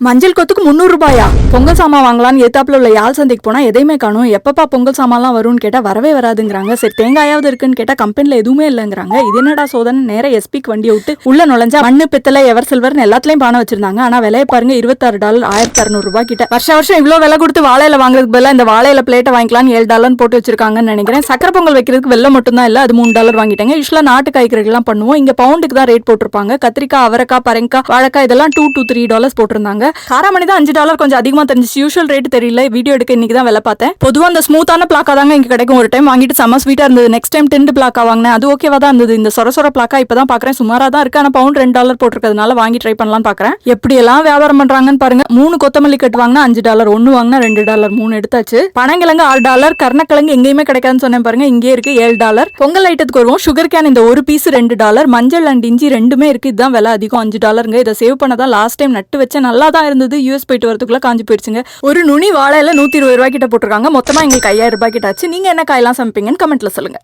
மஞ்சள் கொத்துக்கு 300 ரூபாயா? பொங்கல் சாமான் வாங்கலான்னு ஏத்தாப்புல உள்ள யாழ் சந்தைக்கு போனா எதையுமே காணும். எப்பப்பா பொங்கல் சாமான்லாம் வரும்னு கேட்டா வரவே வராதுங்கிறாங்க. சரி தேங்காயாவது இருக்குன்னு கேட்டா கம்பெனில எதுவுமே இல்லைங்கிறாங்க. இது என்னடா சோதனை? நேர எஸ்பிக்கு வண்டியை விட்டு உள்ள நுழைஞ்சா மண்ணு பித்தளை எவர் சில்வர்னு எல்லாத்துலயும் பானை வச்சிருந்தாங்க. ஆனா விலையை பாருங்க, $26 $1600 ரூபாய் கிட்ட. வருஷம் இவ்வளவு விலை கொடுத்து வாழையில வாங்குறதுக்கு பதிலா இந்த வாழையில பிளேட்டை வாங்கிக்கலாம் $7 போட்டு வச்சிருக்காங்கன்னு நினைக்கிறேன். சக்கரை பொங்கல் வைக்கிறதுக்கு வெள்ளம் மட்டும் தான் இல்ல, அது $3 வாங்கிட்டாங்க. யூஸ்வலா நாட்டு காய்கறிகள் எல்லாம் பண்ணுவோம், இங்க பவுண்டுக்கு தான் ரேட் போட்டிருப்பாங்க. கத்திரிக்காய், அவரைக்காய், பரங்காய், வாழைக்காய் இதெல்லாம் $2 to $3 போட்டிருந்தாங்க. காராமணி தான் $5 கொஞ்சம் அதிகமா தெரிஞ்சிச்சு. யூஷுவல் ரேட் தெரியல. வீடியோ எடுக்க இன்னைக்கு தான் வேலை பார்த்தேன். பொதுவா அந்த ஸ்மூத்தான பிளாக்கா தாங்க இங்க கிடைக்கும். ஒரு டைம் வாங்கிட்டு செம்ம ஸ்வீட்டா இருந்தது. நெக்ஸ்ட் டைம் டென்ட் பிளாக்கா வாங்கினேன், அது ஓகேவா தான் இருந்தது. இந்த சொர பிளாக்கா இப்பதான் பாக்குறேன், சுமாரா தான் இருக்கு. ஆனா பவுண்ட் $2 போட்டிருக்கிறதுனால வாங்கி ட்ரை பண்ணலாம் பாக்குறேன். எப்படி எல்லாம் வியாபாரம் பண்றாங்கன்னு பாருங்க. 3 கொத்தமல்லி கட்டு வாங்கினா $5, 1 வாங்கினா $2, 3 எடுத்தாச்சு. பனங்கிழங்கு $6, கருணக்கிழங்கு எங்கேயுமே கிடைக்காதுன்னு சொன்னேன் பாருங்க, இங்கே இருக்கு $7. பொங்கல் ஐட்டத்துக்கு வருவோம். சுகர் கேன் இந்த ஒரு பீஸ் $2, மஞ்சள் அண்ட் இஞ்சி ரெண்டுமே இருக்கு. இதுதான் விலை அதிகம், $5. இதை சேவ் பண்ணதான் லாஸ்ட் டைம் நட்டு வச்சேன், நல்லா தான் இருந்தது. யூஎஸ் போயிட்டு வரதுக்குள்ள காஞ்சி போயிடுச்சுங்க. ஒரு நுனி வாழையில $120 கிட்ட போட்டிருக்காங்க. மொத்தமா எங்களுக்கு $5000 கிட்ட ஆச்சு. நீங்க என்ன காயெல்லாம் சமைப்பீங்கன்னு கமெண்ட்ல சொல்லுங்க.